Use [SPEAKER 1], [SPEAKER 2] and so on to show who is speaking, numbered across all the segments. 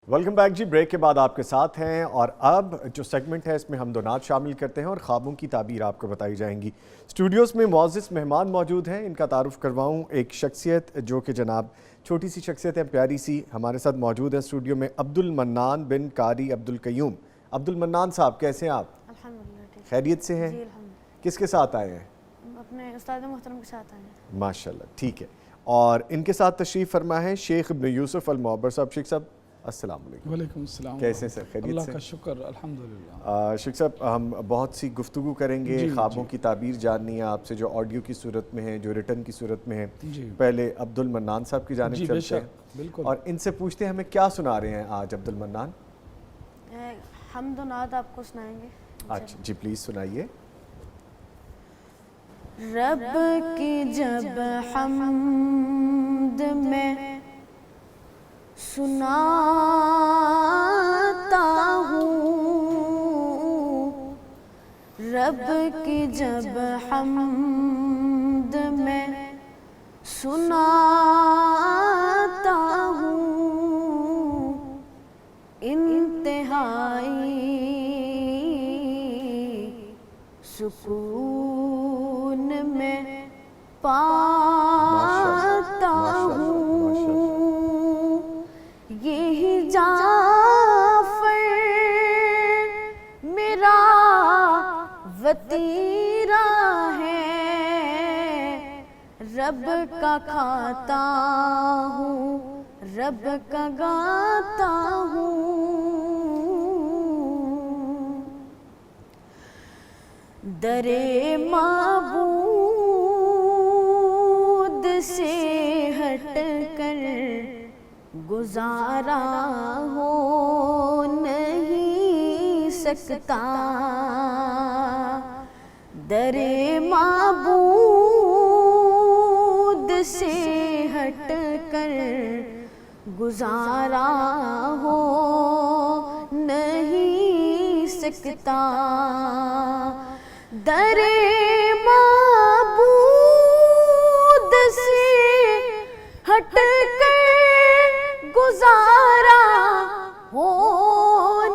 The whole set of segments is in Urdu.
[SPEAKER 1] ویلکم بیک جی. بریک کے بعد آپ کے ساتھ ہیں اور اب جو سیگمنٹ ہے اس میں حمد و نعت شامل کرتے ہیں اور خوابوں کی تعبیر آپ کو بتائی جائیں گی. اسٹوڈیوز میں معزز مہمان موجود ہیں, ان کا تعارف کرواؤں. ایک شخصیت جو کہ جناب چھوٹی سی شخصیت ہے, پیاری سی, ہمارے ساتھ موجود ہے اسٹوڈیو میں عبد المنان بن قاری عبد القیوم. عبد المنان صاحب کیسے ہیں آپ؟
[SPEAKER 2] الحمدللہ
[SPEAKER 1] خیریت سے ہیں؟
[SPEAKER 2] جی الحمدللہ.
[SPEAKER 1] کس کے ساتھ آئے ہیں؟
[SPEAKER 2] اپنے استاد محترم کے ساتھ آئے ہیں.
[SPEAKER 1] ماشاءاللہ, ٹھیک ہے. اور ان کے ساتھ تشریف فرما ہے شیخ ابن یوسف المعبر صاحب. شیخ صاحب السلام علیکم.
[SPEAKER 3] وعلیکم السلام.
[SPEAKER 1] کیسے سر؟ خیریت سے؟
[SPEAKER 3] اللہ کا شکر الحمدللہ.
[SPEAKER 1] شیخ صاحب ہم بہت سی گفتگو کریں گے, خوابوں کی تعبیر جاننی ہے آپ سے, جو آڈیو کی صورت میں ہے, جو ریٹن کی صورت میں ہے. پہلے عبد المنان صاحب کی جانب چلتے ہیں اور ان سے پوچھتے ہیں ہمیں کیا سنا رہے ہیں آج عبد المنان؟
[SPEAKER 2] حمد و نعت آپ کو سنائیں گے.
[SPEAKER 1] اچھا جی, پلیز سنائیے.
[SPEAKER 2] رب کی جب حمد میں سناتا ہوں, رب کی جب حمد میں سناتا ہوں, انتہائی سکون میں پاتا ہوں. یہی جعفر میرا وطیرہ ہے, رب کا کھاتا ہوں, رب کا گاتا ہوں. در معبود سے ہٹ کر گزارا ہو نہیں سکتا, در معبود سے ہٹ کر گزارا ہو نہیں سکتا, در معبود سے ہٹ کر گزارا ہو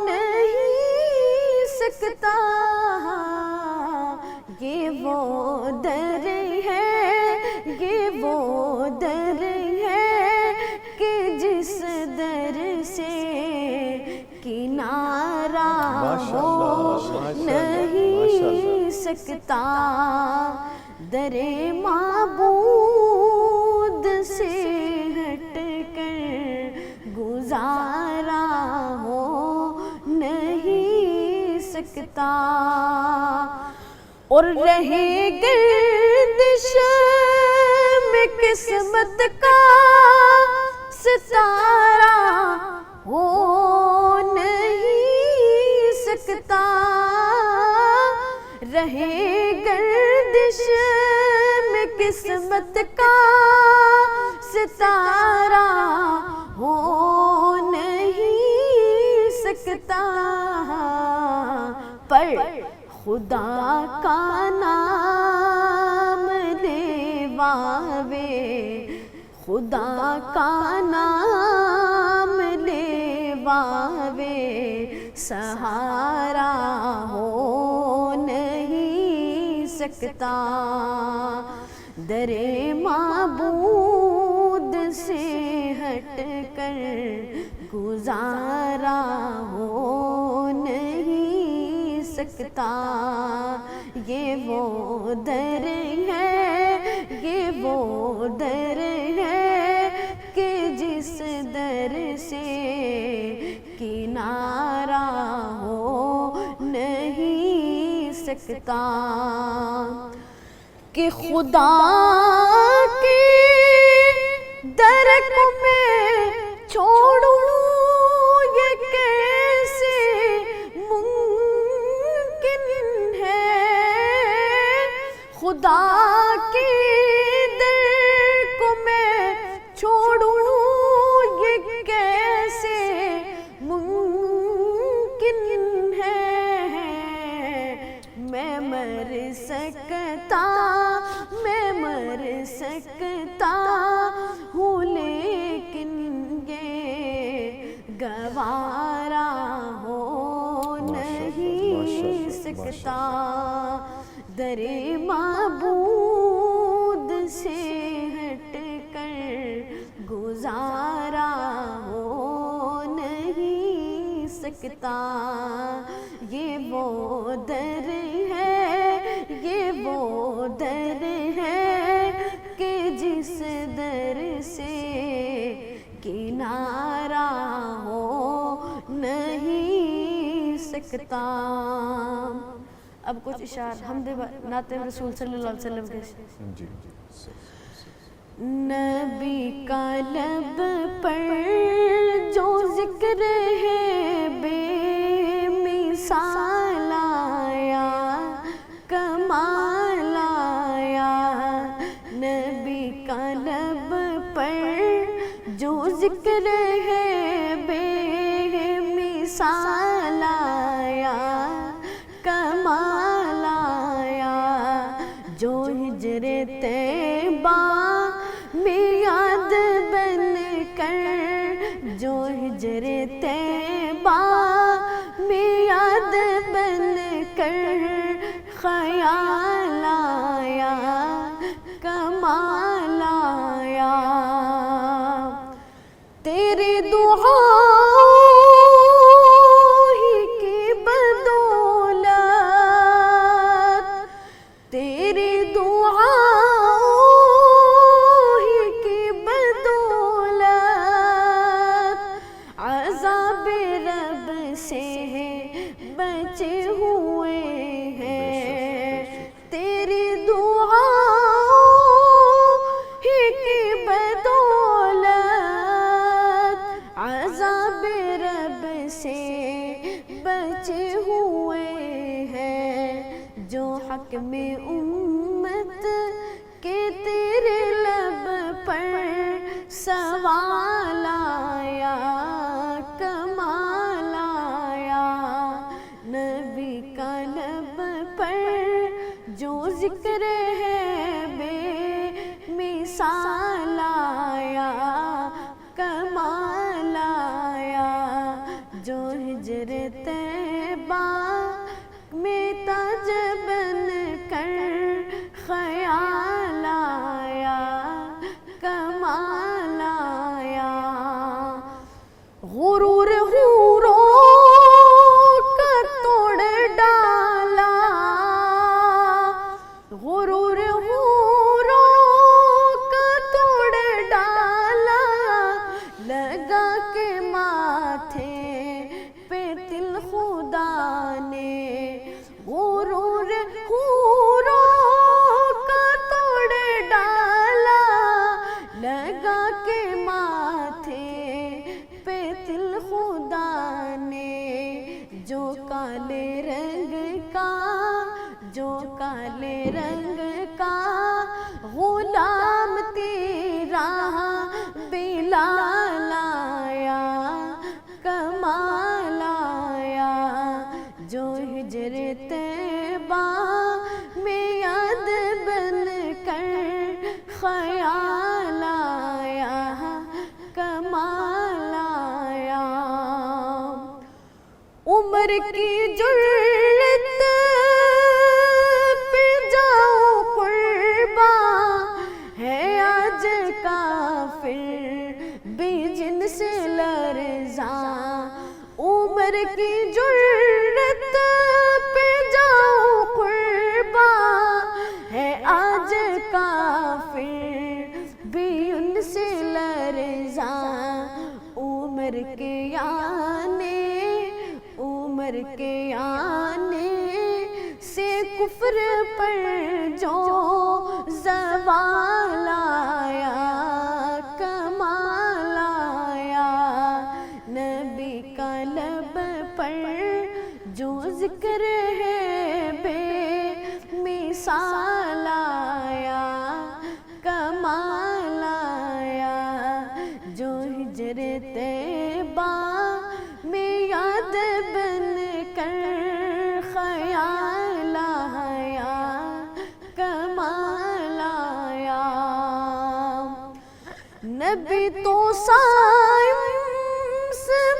[SPEAKER 2] نہیں سکتا. یہ وہ در ہے, یہ وہ در ہے کہ جس در سے کنارہ ہو نہیں سکتا, در معبود سے ہٹ کر گزارا ہو نہیں سکتا. اور رہے گردش میں قسمت کا ستارہ ہو نہیں سکتا, رہے گردش میں قسمت کا ستارہ ہو نہیں سکتا, پر خدا کا نام لے واوے, خدا کا نام لے واوے, سہارا ہو نہیں سکتا, در معبود سے ہٹ کر گزارا ہو نہیں سکتا. یہ وہ در ہے, یہ وہ در ہے کہ جس در سے کنارہ ہو نہیں سکتا, کہ خدا کے در کو میں چھوڑوں یہ کیسے ممکن ہے, خدا کے در کو میں چھوڑوں یہ کیسے ممکن ہے, میں مر سکتا, میں مر سکتا ہوں, لیکن یہ گوارا ہو نہیں سکتا، در معبود سے ہٹ کر گزارا ہو نہیں سکتا، یہ وہ در ہے، یہ وہ در ہے کہ جس در سے کنارہ ہو نہیں سکتا۔ اب کچھ اشعار حمد نعت رسول صلی اللہ علیہ وسلم کے
[SPEAKER 1] جی
[SPEAKER 2] نبی کا لب پر جو ذکر ہے بے مثال آیا، کمال آیا، نبی کا لب پر جو ذکر ہے بے مثال آیا، کمال آیا، جو ہجر طیبہ میں یاد بن کر، جو ہجر طیبہ میں یاد بن کر خیال آیا، کمال آیا، تیری دعا ہی کی بدولت، تیری دعا ہی کی بدولت عذاب رب سے بچے ہوئے ہیں، تیری دعا ہی کی بدولت عذاب رب سے بچے ہوئے ہیں، جو حق میں امت کے تیرے لب پر سوال آیا، کمال آیا، نبی کا لب پر جو ذکر ہے بے مثال آیا، کمال آیا، جو ہجر طیبہ میں تاج بن کر خیال آیا، کمال آیا، غرور حوروں کا توڑ ڈالا، غرور حوروں کا توڑ ڈالا، لگا کے ماتھے پہ تل خدا نے، غرور حوروں کا توڑ ڈالا، لگا کے ماتھے پہ تل خدا نے، جو کالے رنگ کا، جو کالے رنگ کا غلام تیرا بلال آیا، کمال آیا، جو ہجر طیبہ میں یاد بن کر خیال آیا، کمال آیا، عمر کی جرت پہ جاؤ قرباں، ہے آج کافر بھی جن سے لرزاں، عمر کی جرت پہ جاؤ قرباں، ہے آج کافر بھی ان سے لرزاں، عمر کے آنے، عمر کے آنے سے کفر پر جو زوال آیا، کمال آیا، نبی کا لب پر جو ذکر ہے بے مثال آیا، کمال آیا، جو ہجر طیبہ میں یاد بن کر خیال آیا، کمال آیا، نبی تو سائنس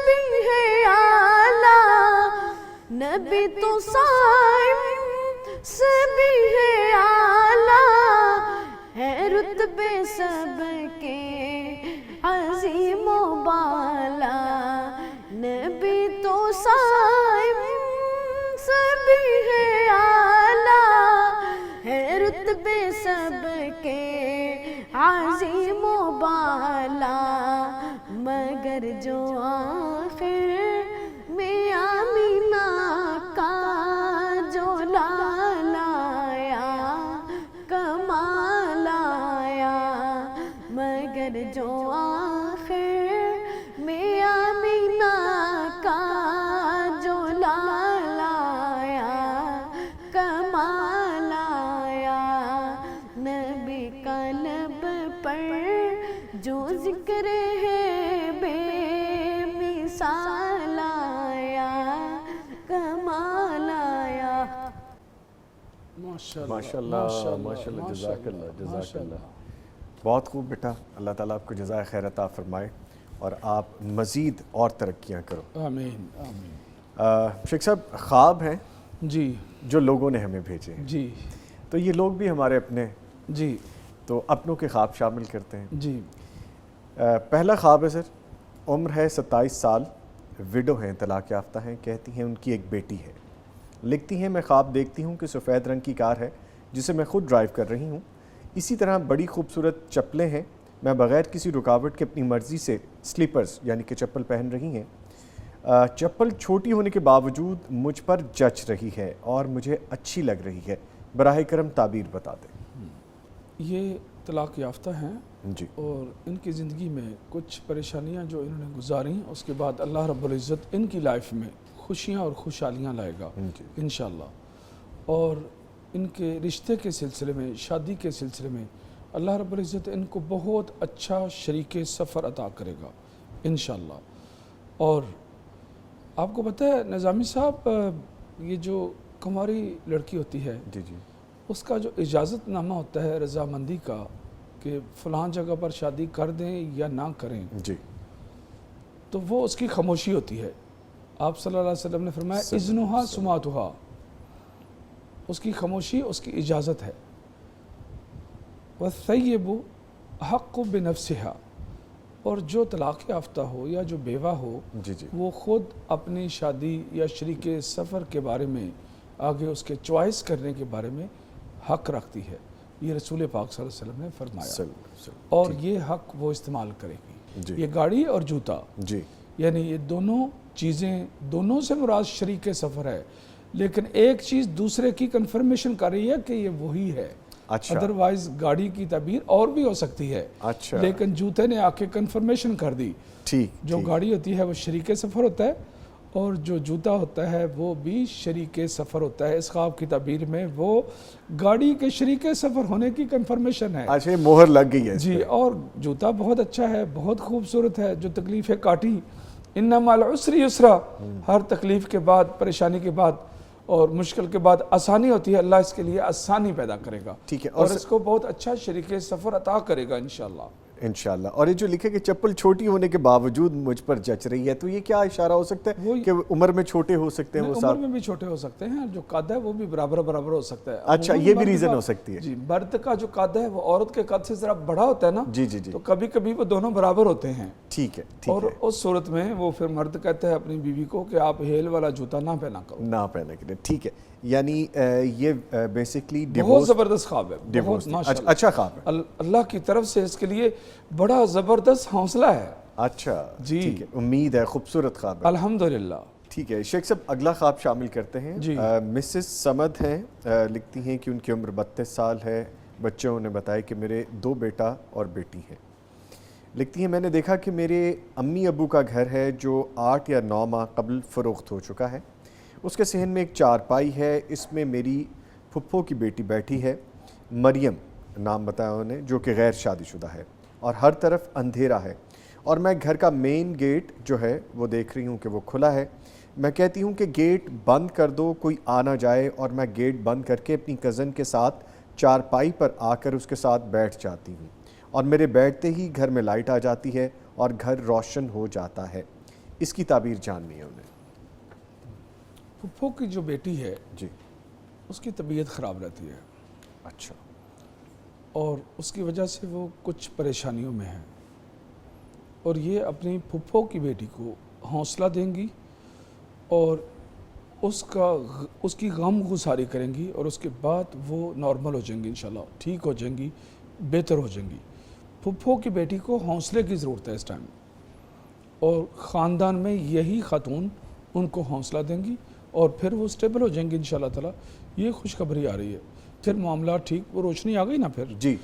[SPEAKER 2] بھی نبی تو صائم سے بھی ہے اعلیٰ ہے رتبے سب کے عظیم و بالا نبی تو صائم سے بھی ہے اعلیٰ ہے رتبے سب کے عظیم و بالا مگر جو آخر میں آمینہ کا جو لال آیا کمال آیا مگر جو آخر میں آمینہ کا جو لال آیا کمال آیا نبی کا لب پر جو ذکر ہے بے مثال آیا کمال آیا
[SPEAKER 1] ماشاءاللہ جزاک اللہ بہت خوب بیٹا. اللہ تعالیٰ آپ کو جزائے خیر عطا فرمائے اور آپ مزید اور ترقیاں کرو.
[SPEAKER 3] آمین آمین.
[SPEAKER 1] شیخ صاحب خواب ہیں
[SPEAKER 3] جی
[SPEAKER 1] جو لوگوں نے ہمیں بھیجے ہیں
[SPEAKER 3] جی
[SPEAKER 1] تو یہ لوگ بھی ہمارے اپنے
[SPEAKER 3] جی
[SPEAKER 1] تو اپنوں کے خواب شامل کرتے ہیں.
[SPEAKER 3] جی
[SPEAKER 1] پہلا خواب ہے سر عمر ہے 27 سال وڈو ہیں طلاق یافتہ ہیں کہتی ہیں ان کی ایک بیٹی ہے لکھتی ہیں میں خواب دیکھتی ہوں کہ سفید رنگ کی کار ہے جسے میں خود ڈرائیو کر رہی ہوں اسی طرح بڑی خوبصورت چپلیں ہیں میں بغیر کسی رکاوٹ کے اپنی مرضی سے سلیپرز یعنی کہ چپل پہن رہی ہیں چپل چھوٹی ہونے کے باوجود مجھ پر جچ رہی ہے اور مجھے اچھی لگ رہی ہے براہ کرم تعبیر بتا دیں.
[SPEAKER 3] یہ طلاق یافتہ ہیں
[SPEAKER 1] جی
[SPEAKER 3] اور ان کی زندگی میں کچھ پریشانیاں جو انہوں نے گزاری اس کے بعد اللہ رب العزت ان کی لائف میں خوشیاں اور خوشحالیاں لائے گا انشاءاللہ اور ان کے رشتے کے سلسلے میں شادی کے سلسلے میں اللہ رب العزت ان کو بہت اچھا شریک سفر عطا کرے گا انشاءاللہ. اور آپ کو پتہ ہے نظامی صاحب یہ جو کنواری لڑکی ہوتی ہے
[SPEAKER 1] جی جی
[SPEAKER 3] اس کا جو اجازت نامہ ہوتا ہے رضامندی کا کہ فلاں جگہ پر شادی کر دیں یا نہ کریں
[SPEAKER 1] جی
[SPEAKER 3] تو وہ اس کی خاموشی ہوتی ہے. آپ صلی اللہ علیہ وسلم نے فرمایا اذنها سماعتها اس کی خاموشی اس کی اجازت ہے. والثیب حق بنفسها اور جو طلاق یافتہ ہو یا جو بیوہ ہو
[SPEAKER 1] جی جی
[SPEAKER 3] وہ خود اپنی شادی یا شریک سفر کے بارے میں آگے اس کے چوائس کرنے کے بارے میں حق رکھتی ہے. یہ رسول پاک صلی اللہ علیہ وسلم نے فرمایا اور یہ حق وہ استعمال کرے گی. یہ گاڑی اور جوتا
[SPEAKER 1] جی
[SPEAKER 3] یعنی یہ دونوں چیزیں دونوں سے مراد شریک سفر ہے لیکن ایک چیز دوسرے کی کنفرمیشن کر رہی ہے کہ یہ وہی ہے.
[SPEAKER 1] اچھا
[SPEAKER 3] ادروائز گاڑی کی تعبیر اور بھی ہو سکتی ہے
[SPEAKER 1] اچھا
[SPEAKER 3] لیکن جوتے نے آ کے کنفرمیشن کر دی.
[SPEAKER 1] ٹھیک
[SPEAKER 3] جو گاڑی ہوتی ہے وہ شریک سفر ہوتا ہے اور جو جوتا ہوتا ہے وہ بھی شریک سفر ہوتا ہے. اس خواب کی تعبیر میں وہ گاڑی کے شریک سفر ہونے کی کنفرمیشن ہے.
[SPEAKER 1] اچھا مہر لگ گئی ہے
[SPEAKER 3] جی اور جوتا بہت اچھا ہے بہت خوبصورت ہے. جو تکلیفیں کاٹی ان مع العسر یسرا ہر تکلیف کے بعد پریشانی کے بعد اور مشکل کے بعد آسانی ہوتی ہے. اللہ اس کے لیے آسانی پیدا کرے گا
[SPEAKER 1] ٹھیک ہے
[SPEAKER 3] اور اس کو بہت اچھا شریک سفر عطا کرے گا انشاءاللہ.
[SPEAKER 1] انشاءاللہ. اور یہ جو لکھے کہ چپل چھوٹی ہونے کے باوجود مجھ پر جچ رہی ہے تو یہ کیا اشارہ ہو سکتا ہے کہ عمر میں چھوٹے ہو سکتے ہیں وہ
[SPEAKER 3] عمر میں بھی چھوٹے ہو سکتے ہیں جو قد ہے وہ بھی برابر ہو سکتا ہے.
[SPEAKER 1] اچھا یہ بھی ریزن ہو سکتی ہے.
[SPEAKER 3] جی مرد کا جو قد ہے وہ عورت کے قد سے ذرا بڑا ہوتا ہے نا
[SPEAKER 1] جی جی جی
[SPEAKER 3] تو کبھی کبھی وہ دونوں برابر ہوتے ہیں.
[SPEAKER 1] ٹھیک ہے
[SPEAKER 3] اور اس صورت میں وہ پھر مرد کہتا ہے اپنی بیوی کو کہ آپ ہیل والا جوتا نہ پہنا کرو
[SPEAKER 1] نہ پہنا کریں. ٹھیک ہے یعنی یہ بیسیکلی
[SPEAKER 3] بہت زبردست خواب ہے بہت ماشاءاللہ
[SPEAKER 1] اچھا خواب ہے
[SPEAKER 3] اللہ کی طرف سے اس کے لیے بڑا زبردست حوصلہ ہے.
[SPEAKER 1] اچھا
[SPEAKER 3] جی
[SPEAKER 1] ٹھیک ہے امید ہے خوبصورت خواب ہے
[SPEAKER 3] الحمدللہ.
[SPEAKER 1] ٹھیک ہے شیخ صاحب اگلا خواب شامل کرتے ہیں.
[SPEAKER 3] جی
[SPEAKER 1] مسز سمد ہیں لکھتی ہیں کہ ان کی عمر 32 سال ہے بچوں نے بتایا کہ میرے 2 بیٹا اور بیٹی ہیں. لکھتی ہیں میں نے دیکھا کہ میرے امی ابو کا گھر ہے جو 8 یا 9 ماہ قبل فروخت ہو چکا ہے. اس کے صحن میں ایک چارپائی ہے اس میں میری پھپھو کی بیٹی بیٹھی ہے مریم نام بتایا انہوں نے جو کہ غیر شادی شدہ ہے اور ہر طرف اندھیرا ہے اور میں گھر کا مین گیٹ جو ہے وہ دیکھ رہی ہوں کہ وہ کھلا ہے. میں کہتی ہوں کہ گیٹ بند کر دو کوئی آ نہ جائے اور میں گیٹ بند کر کے اپنی کزن کے ساتھ چارپائی پر آ کر اس کے ساتھ بیٹھ جاتی ہوں اور میرے بیٹھتے ہی گھر میں لائٹ آ جاتی ہے اور گھر روشن ہو جاتا ہے. اس کی تعبیر جاننی ہے انہیں.
[SPEAKER 3] پھپھو کی جو بیٹی ہے
[SPEAKER 1] جی
[SPEAKER 3] اس کی طبیعت خراب رہتی ہے
[SPEAKER 1] اچھا
[SPEAKER 3] اور اس کی وجہ سے وہ کچھ پریشانیوں میں ہے، اور یہ اپنی پھپھو کی بیٹی کو حوصلہ دیں گی اور اس کی غم گساری کریں گی، اور اس کے بعد وہ نارمل ہو جائیں گی، انشاءاللہ ٹھیک ہو جائیں گی، بہتر ہو جائیں گی۔ پھپھو کی بیٹی کو حوصلے کی ضرورت ہے اس ٹائم، اور خاندان میں یہی خاتون ان کو حوصلہ دیں گی اور پھر وہ سٹیبل ہو جائیں گے انشاءاللہ تعالی۔ یہ خوشخبری آ رہی ہے، پھر معاملات ٹھیک، وہ روشنی آ گئی نا پھر،
[SPEAKER 1] جی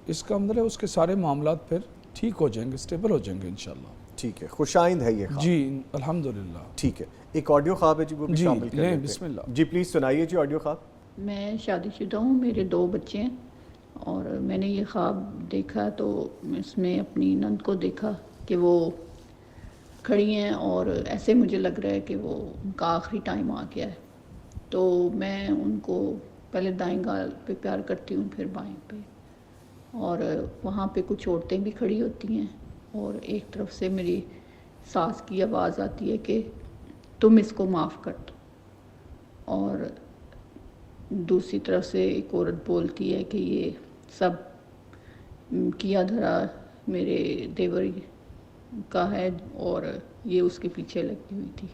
[SPEAKER 3] اس کا مطلب ہے اس کے سارے معاملات پھر ٹھیک ہو جائیں گے، سٹیبل ہو جائیں گے انشاءاللہ۔
[SPEAKER 1] ٹھیک ہے، خوش آئند ہے یہ خواب؟
[SPEAKER 3] جی الحمدللہ۔
[SPEAKER 1] ٹھیک ہے، ایک آڈیو خواب ہے جی، وہ بھی
[SPEAKER 3] جی،
[SPEAKER 1] شامل کر
[SPEAKER 3] لیں،
[SPEAKER 1] لیتے ہیں۔
[SPEAKER 3] بسم اللہ۔
[SPEAKER 1] جی پلیز سنائیے جی آڈیو خواب۔
[SPEAKER 4] میں شادی شدہ ہوں، میرے 2 بچے ہیں، اور میں نے یہ خواب دیکھا تو اس میں اپنی نند کو دیکھا کہ وہ کھڑی ہیں اور ایسے مجھے لگ رہا ہے کہ وہ ان کا آخری ٹائم آ گیا ہے، تو میں ان کو پہلے دائیں گال پہ پیار کرتی ہوں پھر بائیں پہ، اور وہاں پہ کچھ عورتیں بھی کھڑی ہوتی ہیں اور ایک طرف سے میری ساس کی آواز آتی ہے کہ تم اس کو معاف کر دو، اور دوسری طرف سے ایک عورت بولتی ہے کہ یہ سب کیا دھرا میرے دیور کا ہے اور یہ اس کے پیچھے لگی ہوئی تھی،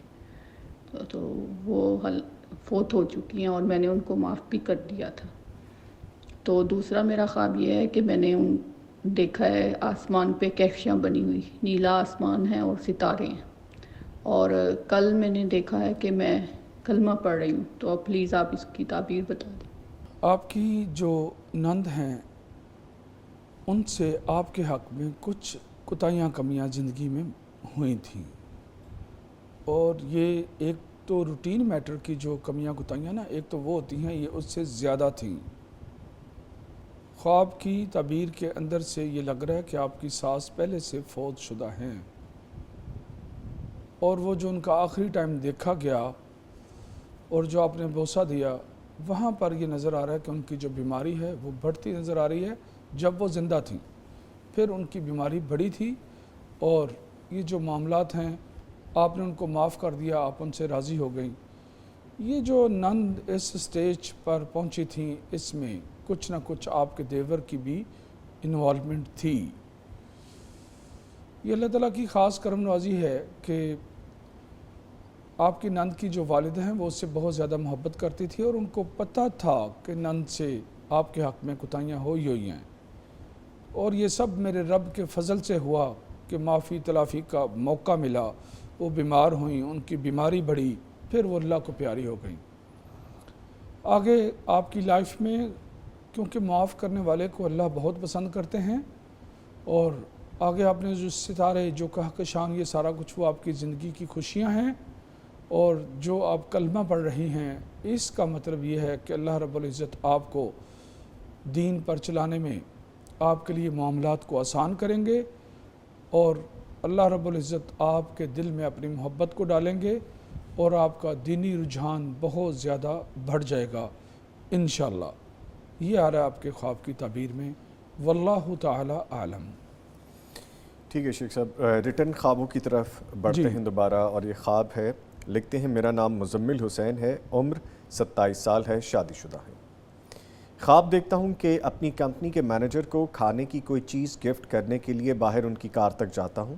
[SPEAKER 4] تو وہ فوت ہو چکی ہیں اور میں نے ان کو معاف بھی کر دیا تھا۔ تو دوسرا میرا خواب یہ ہے کہ میں نے دیکھا ہے آسمان پہ کہکشاں بنی ہوئی، نیلا آسمان ہے اور ستارے ہیں، اور کل میں نے دیکھا ہے کہ میں کلمہ پڑھ رہی ہوں، تو اب پلیز آپ اس کی تعبیر بتا دیں۔
[SPEAKER 3] آپ کی جو نند ہیں ان سے آپ کے حق میں کچھ کوتاہیاں کمیاں زندگی میں ہوئی تھیں، اور یہ ایک تو روٹین میٹر کی جو کمیاں کوتاہیاں نا، ایک تو وہ ہوتی ہیں، یہ اس سے زیادہ تھیں۔ خواب کی تعبیر کے اندر سے یہ لگ رہا ہے کہ آپ کی ساس پہلے سے فوت شدہ ہیں، اور وہ جو ان کا آخری ٹائم دیکھا گیا اور جو آپ نے بوسہ دیا، وہاں پر یہ نظر آ رہا ہے کہ ان کی جو بیماری ہے وہ بڑھتی نظر آ رہی ہے۔ جب وہ زندہ تھیں پھر ان کی بیماری بڑھی تھی، اور یہ جو معاملات ہیں آپ نے ان کو معاف کر دیا، آپ ان سے راضی ہو گئیں۔ یہ جو نند اس سٹیج پر پہنچی تھیں، اس میں کچھ نہ کچھ آپ کے دیور کی بھی انوالومنٹ تھی۔ یہ اللہ تعالیٰ کی خاص کرم نوازی ہے کہ آپ کی نند کی جو والدہ ہیں وہ اس سے بہت زیادہ محبت کرتی تھی، اور ان کو پتہ تھا کہ نند سے آپ کے حق میں کوتاہیاں ہوئی ہیں، اور یہ سب میرے رب کے فضل سے ہوا کہ معافی تلافی کا موقع ملا۔ وہ بیمار ہوئیں، ان کی بیماری بڑھی، پھر وہ اللہ کو پیاری ہو گئیں۔ آگے آپ کی لائف میں کیونکہ معاف کرنے والے کو اللہ بہت پسند کرتے ہیں، اور آگے آپ نے جو ستارے، جو کہکشان، یہ سارا کچھ وہ آپ کی زندگی کی خوشیاں ہیں، اور جو آپ کلمہ پڑھ رہی ہیں اس کا مطلب یہ ہے کہ اللہ رب العزت آپ کو دین پر چلانے میں آپ کے لیے معاملات کو آسان کریں گے، اور اللہ رب العزت آپ کے دل میں اپنی محبت کو ڈالیں گے، اور آپ کا دینی رجحان بہت زیادہ بڑھ جائے گا انشاءاللہ۔ یہ آ رہا ہے آپ کے خواب کی تعبیر میں، واللہ تعالی عالم۔
[SPEAKER 1] ٹھیک ہے شیخ صاحب، ریٹرن خوابوں کی طرف بڑھتے
[SPEAKER 3] جی
[SPEAKER 1] ہیں دوبارہ، اور یہ خواب ہے، لکھتے ہیں میرا نام مزمل حسین ہے، عمر 27 سال ہے، شادی شدہ ہے۔ خواب دیکھتا ہوں کہ اپنی کمپنی کے مینیجر کو کھانے کی کوئی چیز گفٹ کرنے کے لیے باہر ان کی کار تک جاتا ہوں۔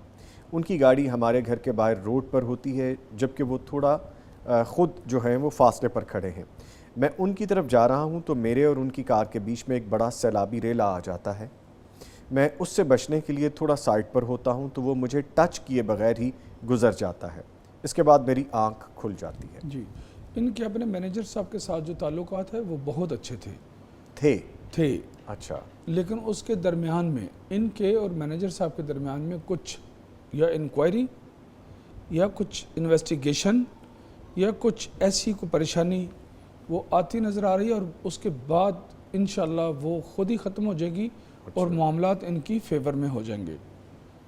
[SPEAKER 1] ان کی گاڑی ہمارے گھر کے باہر روڈ پر ہوتی ہے، جبکہ وہ تھوڑا خود جو ہیں وہ فاصلے پر کھڑے ہیں۔ میں ان کی طرف جا رہا ہوں تو میرے اور ان کی کار کے بیچ میں ایک بڑا سیلابی ریلا آ جاتا ہے۔ میں اس سے بچنے کے لیے تھوڑا سائڈ پر ہوتا ہوں تو وہ مجھے ٹچ کیے بغیر ہی گزر جاتا ہے۔ اس کے بعد میری آنکھ کھل جاتی ہے۔
[SPEAKER 3] جی، ان کے اپنے مینیجر صاحب کے ساتھ جو تعلقات ہیں وہ بہت اچھے تھے،
[SPEAKER 1] اچھا،
[SPEAKER 3] لیکن اس کے درمیان میں ان کے اور مینیجر صاحب کے درمیان میں کچھ یا انکوائری یا کچھ انویسٹیگیشن یا کچھ ایسی کوئی پریشانی وہ آتی نظر آ رہی ہے، اور اس کے بعد انشاءاللہ وہ خود ہی ختم ہو جائے گی اور معاملات ان کی فیور میں ہو جائیں گے۔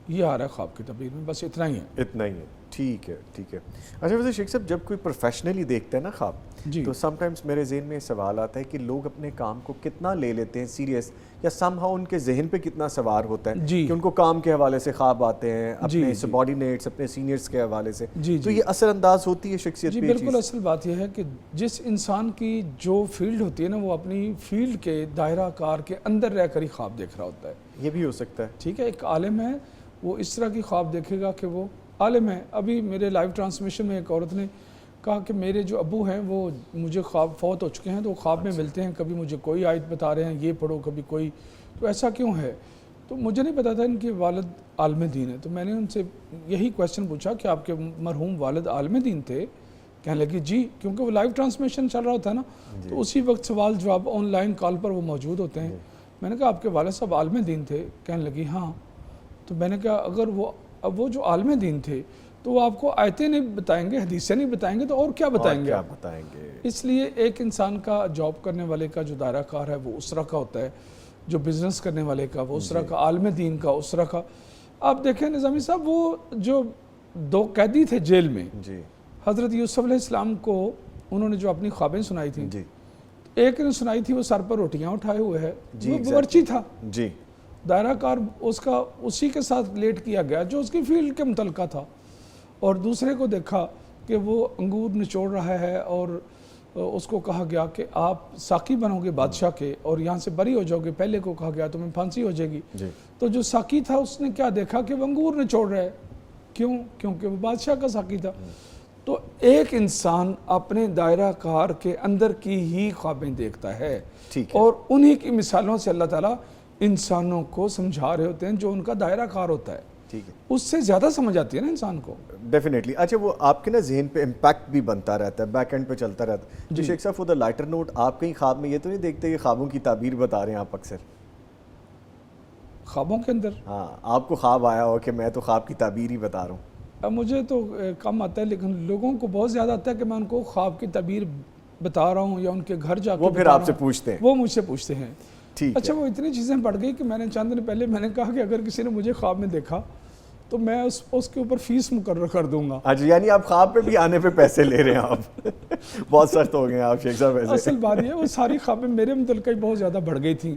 [SPEAKER 3] یہ آ رہا ہے خواب کی تعبیر میں، بس اتنا ہی ہے۔
[SPEAKER 1] اتنا ہی ہے۔ ٹھیک ہے ٹھیک ہے. اچھا ویسے شیخ صاحب جب کوئی پروفیشنلی دیکھتا ہے نا خواب
[SPEAKER 3] جی
[SPEAKER 1] تو سم ٹائمس میرے ذہن میں یہ سوال آتا ہے کہ لوگ اپنے کام کو کتنا لے لیتے ہیں سیریس, یا سم ہاؤ ان کے ذہن پہ کتنا سوار ہوتا ہے
[SPEAKER 3] جی
[SPEAKER 1] کہ ان کو کام کے حوالے سے خواب آتے ہیں,
[SPEAKER 3] جی
[SPEAKER 1] اپنے سبارڈینیٹس اپنے سینئرس کے حوالے سے,
[SPEAKER 3] جی
[SPEAKER 1] تو
[SPEAKER 3] جی
[SPEAKER 1] یہ اثر انداز ہوتی ہے شخصیت
[SPEAKER 3] جی
[SPEAKER 1] پہ یہ
[SPEAKER 3] بالکل.
[SPEAKER 1] چیز؟
[SPEAKER 3] اصل بات یہ ہے کہ جس انسان کی جو فیلڈ ہوتی ہے نا وہ اپنی فیلڈ کے دائرہ کار کے اندر رہ کر ہی خواب دیکھ رہا ہوتا ہے.
[SPEAKER 1] یہ بھی ہو سکتا ہے.
[SPEAKER 3] ٹھیک ہے, ایک عالم ہے وہ اس طرح کی خواب دیکھے گا کہ وہ عالم ہے. ابھی میرے لائیو ٹرانسمیشن میں ایک عورت نے کہا کہ میرے جو ابو ہیں وہ مجھے خواب فوت ہو چکے ہیں تو وہ خواب میں ملتے ہیں, کبھی مجھے کوئی آیت بتا رہے ہیں یہ پڑھو, کبھی کوئی, تو ایسا کیوں ہے؟ تو مجھے نہیں پتا تھا ان کے والد عالم دین ہے. تو میں نے ان سے یہی کویسچن پوچھا کہ آپ کے مرحوم والد عالم دین تھے؟ کہنے لگی جی, کیونکہ وہ لائیو ٹرانسمیشن چل رہا ہوتا ہے نا تو اسی وقت سوال جواب آن لائن کال پر وہ موجود ہوتے ہیں. میں نے کہا آپ کے والد صاحب عالم دین تھے؟ کہنے لگی ہاں. تو میں نے کہا اگر وہ جو عالم دین تھے تو وہ آپ کو آیتیں نہیں بتائیں گے, حدیثیں نہیں بتائیں گے, تو اور کیا بتائیں گے آپ؟ اس لیے ایک انسان کا جاب کرنے والے کا جو دائرہ کار ہے وہ اس طرح کا ہوتا ہے, جو بزنس کرنے والے کا وہ اس طرح کا, عالم دین کا اس طرح کا. آپ دیکھیں نظامی صاحب, وہ جو 2 قیدی تھے جیل میں, حضرت یوسف علیہ السلام کو انہوں نے جو اپنی خوابیں سنائی تھیں, ایک نے سنائی تھی وہ سر پر روٹیاں اٹھائے ہوئے ہے, وہ باورچی تھا, دائرہ کار اس کا اسی کے ساتھ لیٹ کیا گیا جو اس کی فیلڈ کے متعلقہ تھا. اور دوسرے کو دیکھا کہ وہ انگور نچوڑ رہا ہے اور اس کو کہا گیا کہ آپ ساقی بنو گے بادشاہ کے اور یہاں سے بری ہو جاؤ گے. پہلے کو کہا گیا تمہیں پھانسی ہو جائے گی. تو جو ساقی تھا اس نے کیا دیکھا کہ وہ انگور نچوڑ رہا ہے, کیوں؟ کیونکہ وہ بادشاہ کا ساقی تھا. تو ایک انسان اپنے دائرہ کار کے اندر کی ہی خوابیں دیکھتا ہے, اور انہی کی مثالوں سے اللہ تعالیٰ انسانوں کو سمجھا رہے ہوتے ہیں جو ان کا دائرہ کار ہوتا ہے. اس سے زیادہ سمجھ آتی ہے نا انسان کو.
[SPEAKER 1] ڈیفینیٹلی. اچھا وہ آپ کے نا ذہن پہ امپیکٹ بھی بنتا رہتا ہے, بیک اینڈ پہ چلتا رہتا ہے. تو شیخ صاحب فور دا لائٹر نوٹ, آپ کہیں خواب میں یہ تو نہیں دیکھتے کہ خوابوں کی تعبیر بتا رہے ہیں آپ اکثر
[SPEAKER 3] خوابوں کے اندر؟
[SPEAKER 1] ہاں, آپ کو خواب آیا ہو کہ میں تو خواب کی تعبیر ہی بتا رہا ہوں.
[SPEAKER 3] مجھے تو کم آتا ہے, لیکن لوگوں کو بہت زیادہ آتا ہے کہ میں ان کو خواب کی تعبیر بتا رہا ہوں یا ان کے گھر جا کے
[SPEAKER 1] وہ پھر آپ سے پوچھتے ہیں,
[SPEAKER 3] وہ مجھ سے پوچھتے ہیں. اچھا وہ اتنی چیزیں بڑھ گئی کہ میں نے چند دن پہلے میں نے کہا کہ اگر کسی نے مجھے خواب میں دیکھا تو میں اس کے اوپر فیس مقرر کر دوں گا.
[SPEAKER 1] اچھا یعنی آپ خواب پہ بھی آنے پہ پیسے لے رہے ہیں آپ. بہت سخت ہو گئے ہیں آپ شیخ صاحب. ایسے
[SPEAKER 3] اصل بات یہ ہے وہ ساری خوابیں میرے متعلقہ ہی بہت زیادہ بڑھ گئی تھیں.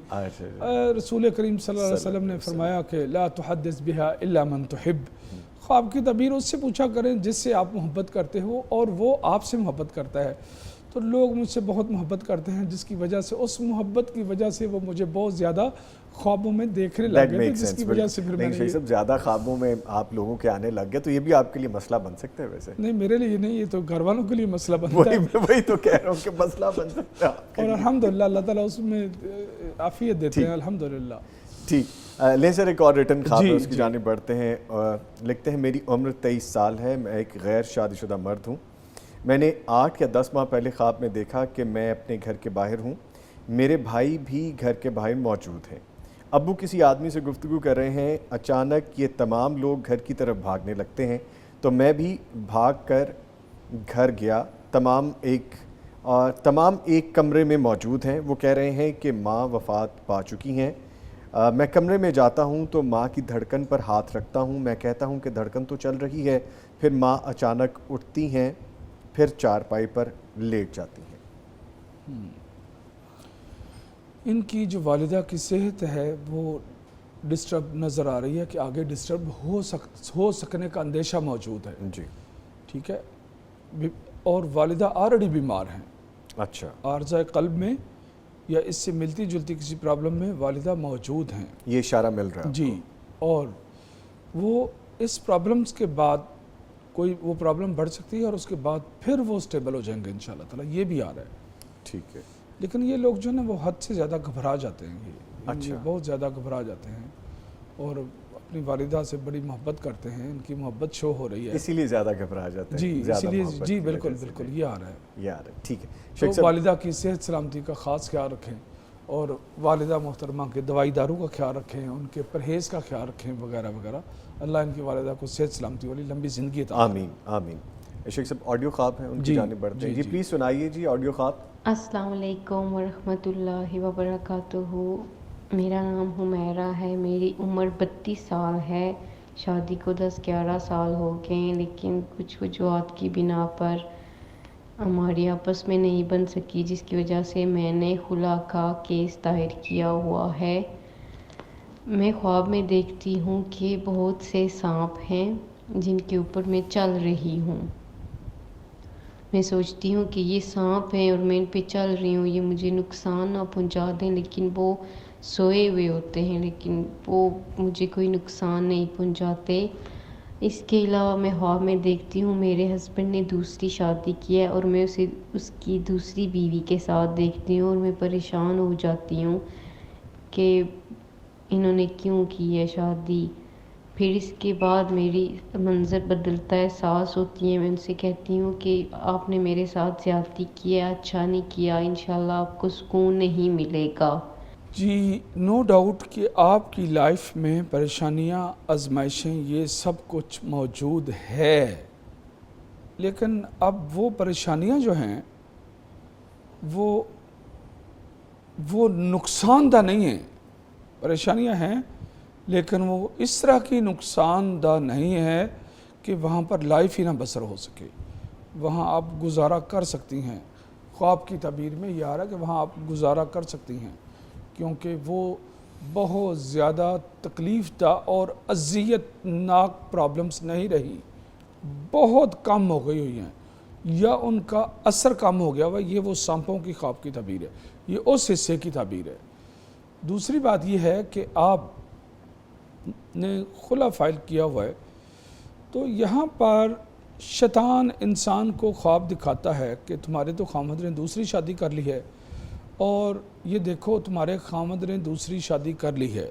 [SPEAKER 3] رسول کریم صلی اللہ علیہ وسلم نے فرمایا کہ لا تحدث بها الا من تحب. خواب کی تعبیر اس سے پوچھا کریں جس سے آپ محبت کرتے ہو اور وہ آپ سے محبت کرتا ہے. تو لوگ مجھ سے بہت محبت کرتے ہیں جس کی وجہ سے, اس محبت کی وجہ سے وہ مجھے بہت زیادہ خوابوں میں دیکھنے لگ گئے, جس کی وجہ سے پھر میں نے
[SPEAKER 1] سب زیادہ خوابوں میں آپ لوگوں کے آنے لگ گئے. تو یہ بھی آپ کے لیے مسئلہ بن سکتا ہے ویسے؟
[SPEAKER 3] نہیں میرے لیے نہیں, یہ تو گھر والوں کے لیے مسئلہ بنتا ہے.
[SPEAKER 1] وہی تو کہہ رہا ہوں کہ مسئلہ بن سکتا ہے.
[SPEAKER 3] اور الحمدللہ اللہ تعالیٰ اس میں عافیت دیتے ہیں الحمدللہ.
[SPEAKER 1] ٹھیک لیں سر, ایک اور ریٹن خواب ہے اس کی جانب بڑھتے ہیں. لکھتے ہیں میری عمر 23 سال ہے, میں ایک غیر شادی شدہ مرد ہوں. میں نے 8 یا 10 ماہ پہلے خواب میں دیکھا کہ میں اپنے گھر کے باہر ہوں, میرے بھائی بھی گھر کے باہر موجود ہیں. ابو کسی آدمی سے گفتگو کر رہے ہیں, اچانک یہ تمام لوگ گھر کی طرف بھاگنے لگتے ہیں تو میں بھی بھاگ کر گھر گیا. تمام ایک کمرے میں موجود ہیں. وہ کہہ رہے ہیں کہ ماں وفات پا چکی ہیں. میں کمرے میں جاتا ہوں تو ماں کی دھڑکن پر ہاتھ رکھتا ہوں. میں کہتا ہوں کہ دھڑکن تو چل رہی ہے. پھر ماں اچانک اٹھتی ہیں, پھر چارپائی پر لیٹ جاتی ہیں.
[SPEAKER 3] ان کی جو والدہ کی صحت ہے وہ ڈسٹرب نظر آ رہی ہے کہ آگے ڈسٹرب ہو سکنے کا اندیشہ موجود ہے.
[SPEAKER 1] جی
[SPEAKER 3] ٹھیک ہے, اور والدہ آلریڈی بیمار ہیں.
[SPEAKER 1] اچھا,
[SPEAKER 3] عارضہ قلب میں یا اس سے ملتی جلتی کسی پرابلم میں والدہ موجود ہیں,
[SPEAKER 1] یہ اشارہ مل رہا ہے
[SPEAKER 3] جی. اور وہ اس پرابلمز کے بعد کوئی وہ پرابلم بڑھ سکتی ہے اور اس کے بعد پھر وہ سٹیبل ہو جائیں گے انشاءاللہ تعالیٰ, یہ بھی آ رہا ہے.
[SPEAKER 1] ٹھیک ہے,
[SPEAKER 3] لیکن یہ لوگ جو ہے نا وہ حد سے زیادہ گھبرا جاتے ہیں.
[SPEAKER 1] اچھا,
[SPEAKER 3] یہ بہت زیادہ گھبرا جاتے ہیں اور اپنی والدہ سے بڑی محبت کرتے ہیں. ان کی محبت شو ہو رہی ہے,
[SPEAKER 1] اسی لیے زیادہ گھبرا جاتے ہیں.
[SPEAKER 3] جی اسی لیے, جی بالکل بالکل یہ آ رہا ہے.
[SPEAKER 1] ٹھیک ہے.
[SPEAKER 3] تو والدہ کی صحت سلامتی کا خاص خیال رکھیں اور والدہ محترمہ کے دوائی دارو کا خیال رکھیں, ان کے پرہیز کا خیال رکھیں وغیرہ وغیرہ. اللہ ان کی والدہ کو صحت سلامتی والی لمبی زندگی عطا کرے.
[SPEAKER 1] آمین آمین. شیخ صاحب آڈیو خواب ہیں, ان کی جانب بڑھتے ہیں. جی پلیز سنائیے جی آڈیو خواب.
[SPEAKER 5] السلام علیکم ورحمۃ اللہ وبرکاتہ. میرا نام حمیرہ ہے, میری عمر 32 سال ہے. شادی کو 10-11 سال ہو گئے ہیں، لیکن کچھ وجوہات کی بنا پر ہماری آپس میں نہیں بن سکی، جس کی وجہ سے میں نے خلا کا کیس دائر کیا ہوا ہے۔ میں خواب میں دیکھتی ہوں کہ بہت سے سانپ ہیں جن کے اوپر میں چل رہی ہوں۔ میں سوچتی ہوں کہ یہ سانپ ہیں اور میں ان پہ چل رہی ہوں، یہ مجھے نقصان نہ پہنچا دیں، لیکن وہ سوئے ہوئے ہوتے ہیں، لیکن وہ مجھے کوئی نقصان نہیں پہنچاتے۔ اس کے علاوہ میں خواب میں دیکھتی ہوں میرے ہسبینڈ نے دوسری شادی کی ہے اور میں اسے اس کی دوسری بیوی کے ساتھ دیکھتی ہوں اور میں پریشان ہو جاتی ہوں کہ انہوں نے کیوں کی ہے شادی۔ پھر اس کے بعد میری منظر بدلتا ہے، ساس ہوتی ہیں، میں ان سے کہتی ہوں کہ آپ نے میرے ساتھ زیادتی کی ہے، اچھا نہیں کیا، انشاءاللہ آپ کو سکون نہیں ملے گا۔
[SPEAKER 3] جی نو ڈاؤٹ کہ آپ کی لائف میں پریشانیاں، آزمائشیں، یہ سب کچھ موجود ہے، لیکن اب وہ پریشانیاں جو ہیں وہ نقصان دہ نہیں ہیں۔ پریشانیاں ہیں لیکن وہ اس طرح کی نقصان دہ نہیں ہے کہ وہاں پر لائف ہی نہ بسر ہو سکے، وہاں آپ گزارا کر سکتی ہیں۔ خواب کی تعبیر میں یہ آ رہا ہے کہ وہاں آپ گزارا کر سکتی ہیں، کیونکہ وہ بہت زیادہ تکلیف دہ اور اذیت ناک پرابلمز نہیں رہی، بہت کم ہو گئی ہوئی ہیں، یا ان کا اثر کم ہو گیا ہوا۔ یہ وہ سانپوں کی خواب کی تعبیر ہے، یہ اس حصے کی تعبیر ہے۔ دوسری بات یہ ہے کہ آپ نے خلا فائل کیا ہوا ہے، تو یہاں پر شیطان انسان کو خواب دکھاتا ہے کہ تمہارے تو خامد نے دوسری شادی کر لی ہے، اور یہ دیکھو تمہارے خامد نے دوسری شادی کر لی ہے،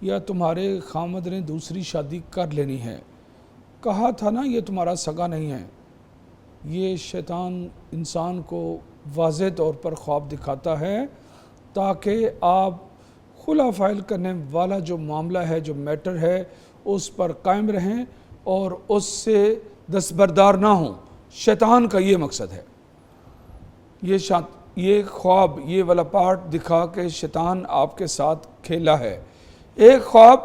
[SPEAKER 3] یا تمہارے خامد نے دوسری شادی کر لینی ہے، کہا تھا نا یہ تمہارا سگا نہیں ہے۔ یہ شیطان انسان کو واضح طور پر خواب دکھاتا ہے تاکہ آپ خلا فائل کرنے والا جو معاملہ ہے، جو میٹر ہے، اس پر قائم رہیں اور اس سے دستبردار نہ ہوں۔ شیطان کا یہ مقصد ہے۔ یہ خواب، یہ والا پارٹ دکھا کہ شیطان آپ کے ساتھ کھیلا ہے۔ ایک خواب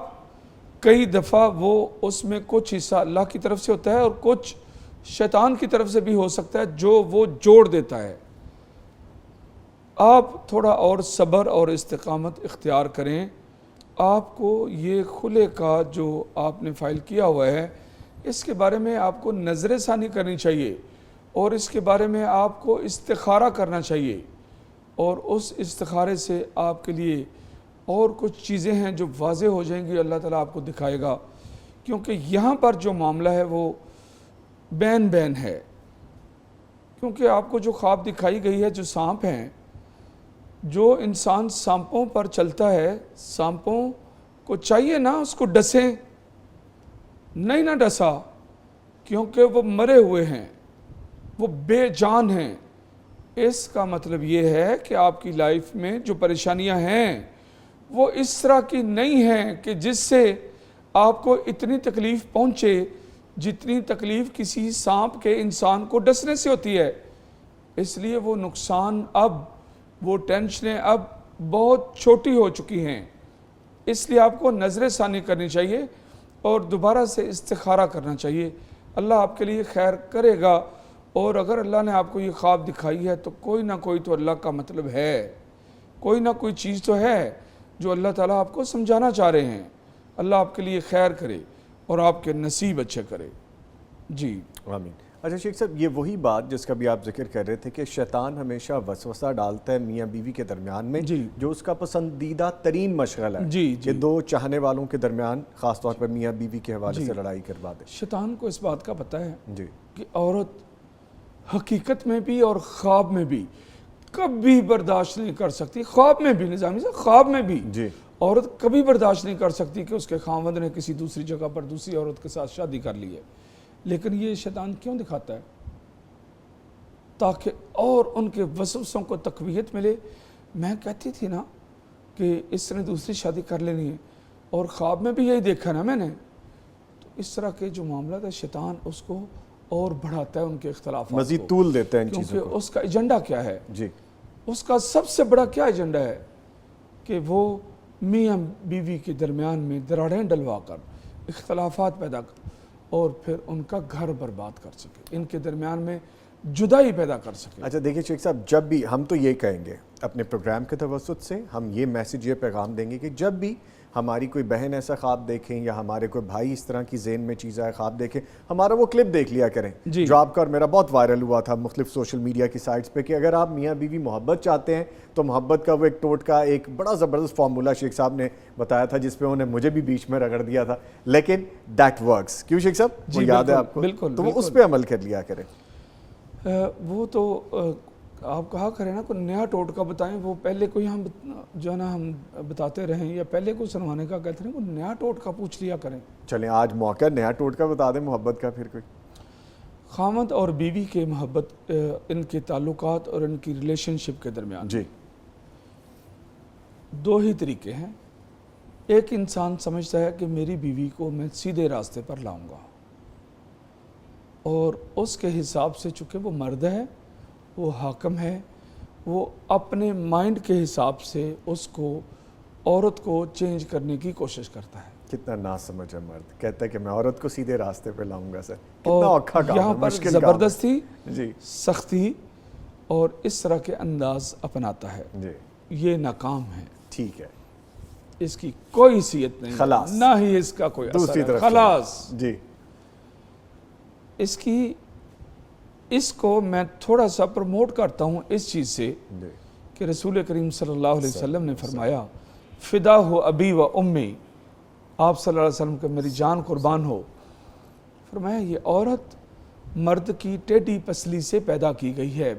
[SPEAKER 3] کئی دفعہ وہ اس میں کچھ حصہ اللہ کی طرف سے ہوتا ہے اور کچھ شیطان کی طرف سے بھی ہو سکتا ہے، جو وہ جوڑ دیتا ہے۔ آپ تھوڑا اور صبر اور استقامت اختیار کریں۔ آپ کو یہ خلے کا جو آپ نے فائل کیا ہوا ہے، اس کے بارے میں آپ کو نظر ثانی کرنی چاہیے، اور اس کے بارے میں آپ کو استخارہ کرنا چاہیے، اور اس استخارے سے آپ کے لیے اور کچھ چیزیں ہیں جو واضح ہو جائیں گی، اللہ تعالیٰ آپ کو دکھائے گا، کیونکہ یہاں پر جو معاملہ ہے وہ بین ہے۔ کیونکہ آپ کو جو خواب دکھائی گئی ہے، جو سانپ ہیں، جو انسان سانپوں پر چلتا ہے، سانپوں کو چاہیے نا اس کو ڈسیں، نہیں نہ ڈسا، کیونکہ وہ مرے ہوئے ہیں، وہ بے جان ہیں۔ اس کا مطلب یہ ہے کہ آپ کی لائف میں جو پریشانیاں ہیں وہ اس طرح کی نہیں ہیں کہ جس سے آپ کو اتنی تکلیف پہنچے جتنی تکلیف کسی سانپ کے انسان کو ڈسنے سے ہوتی ہے۔ اس لیے وہ نقصان اب، وہ ٹینشنیں اب بہت چھوٹی ہو چکی ہیں۔ اس لیے آپ کو نظر ثانی کرنی چاہیے اور دوبارہ سے استخارہ کرنا چاہیے۔ اللہ آپ کے لیے خیر کرے گا، اور اگر اللہ نے آپ کو یہ خواب دکھائی ہے تو کوئی نہ کوئی تو اللہ کا مطلب ہے، کوئی نہ کوئی چیز تو ہے جو اللہ تعالیٰ آپ کو سمجھانا چاہ رہے ہیں۔ اللہ آپ کے لیے خیر کرے اور آپ کے نصیب اچھے کرے۔ جی
[SPEAKER 1] آمین۔ اچھا شیخ صاحب، یہ وہی بات جس کا بھی آپ ذکر کر رہے تھے کہ شیطان ہمیشہ وسوسہ ڈالتا ہے میاں بیوی کے درمیان میں، جو اس کا پسندیدہ ترین مشغلہ ہے کہ دو چاہنے والوں کے درمیان خاص طور پر میاں بیوی کے حوالے سے لڑائی کروا دے۔
[SPEAKER 3] شیطان کو اس بات کا پتہ ہے کہ عورت حقیقت میں بھی اور خواب میں بھی کبھی برداشت نہیں کر سکتی، خواب میں بھی، نظامی سے خواب میں بھی عورت کبھی برداشت نہیں کر سکتی کہ اس کے خاوند نے کسی دوسری جگہ پر دوسری عورت کے ساتھ شادی کر لی ہے۔ لیکن یہ شیطان کیوں دکھاتا ہے؟ تاکہ اور ان کے وسوسوں کو تقویت ملے۔ میں کہتی تھی نا کہ اس نے دوسری شادی کر لینی ہے، اور خواب میں بھی یہی دیکھا نا میں نے، تو اس طرح کے جو معاملات ہے شیطان اس کو اور بڑھاتا ہے، ان کے اختلافات کو،
[SPEAKER 1] مزید طول دیتا ہے ان چیزوں کو،
[SPEAKER 3] کیونکہ اس کا ایجنڈا کیا ہے؟ اس کا سب سے بڑا کیا ایجنڈا ہے کہ وہ میاں بیوی کے درمیان میں دراڑیں ڈلوا کر اختلافات پیدا اور پھر ان کا گھر برباد کر سکے، ان کے درمیان میں جدائی پیدا کر سکے۔
[SPEAKER 1] اچھا دیکھیں شیخ صاحب، جب بھی ہم تو یہ کہیں گے اپنے پروگرام کے توسط سے، ہم یہ میسیج، یہ پیغام دیں گے کہ جب بھی ہماری کوئی بہن ایسا خواب دیکھیں یا ہمارے کوئی بھائی اس طرح کی ذہن میں چیز آئے خواب دیکھیں، ہمارا وہ کلپ دیکھ لیا کریں جو آپ کا اور میرا بہت وائرل ہوا تھا مختلف سوشل میڈیا کی سائٹس پہ، کہ اگر آپ میاں بیوی محبت چاہتے ہیں تو محبت کا وہ ایک ٹوٹکا، ایک بڑا زبردست فارمولا شیخ صاحب نے بتایا تھا جس پہ انہوں نے مجھے بھی بیچ میں رگڑ دیا تھا، لیکن دیٹ ورکس، کیوں شیخ صاحب؟ وہ یاد ہے آپ کو؟ تو وہ اس پہ عمل کر لیا کریں۔
[SPEAKER 3] وہ تو آپ کہا کریں نا کوئی نیا ٹوٹکا بتائیں، وہ پہلے کوئی ہم جو ہے نا ہم بتاتے رہیں یا پہلے کوئی سنوانے کا کہتے ہیں، کوئی نیا ٹوٹکا پوچھ لیا کریں۔
[SPEAKER 1] چلیں آج موقع نیا ٹوٹکا بتا دیں محبت کا پھر کوئی۔
[SPEAKER 3] خامد اور بیوی کے محبت، ان کے تعلقات اور ان کی ریلیشن شپ کے درمیان
[SPEAKER 1] جی
[SPEAKER 3] دو ہی طریقے ہیں۔ ایک انسان سمجھتا ہے کہ میری بیوی کو میں سیدھے راستے پر لاؤں گا، اور اس کے حساب سے چونکہ وہ مرد ہے، وہ حاکم ہے، وہ اپنے مائنڈ کے حساب سے اس کو، عورت کو چینج کرنے کی کوشش کرتا ہے۔
[SPEAKER 1] کتنا نا سمجھ ہے مرد، کہتا ہے کہ میں عورت کو سیدھے راستے پہ لاؤں گا۔ سر کتنا
[SPEAKER 3] اور
[SPEAKER 1] اوکھا کام ہے،
[SPEAKER 3] یہاں پر
[SPEAKER 1] مشکل کام ہے۔
[SPEAKER 3] زبردستی،
[SPEAKER 1] جی
[SPEAKER 3] سختی اور اس طرح کے انداز اپناتا ہے،
[SPEAKER 1] جی
[SPEAKER 3] یہ ناکام ہے،
[SPEAKER 1] ٹھیک ہے،
[SPEAKER 3] اس کی کوئی حیثیت نہیں،
[SPEAKER 1] خلاص،
[SPEAKER 3] نہ ہی اس کا کوئی اثر
[SPEAKER 1] دوسری
[SPEAKER 3] ہے،
[SPEAKER 1] طرف
[SPEAKER 3] خلاص۔
[SPEAKER 1] جی
[SPEAKER 3] اس کو میں تھوڑا سا پروموٹ کرتا ہوں اس چیز سے
[SPEAKER 1] جی
[SPEAKER 3] کہ رسول کریم صلی اللہ علیہ وسلم نے فرمایا فدا ہو ابی و امی، آپ صلی اللہ علیہ وسلم کہ میری جان قربان ہو، فرمایا یہ عورت مرد کی ٹیڑھی پسلی سے پیدا کی گئی ہے،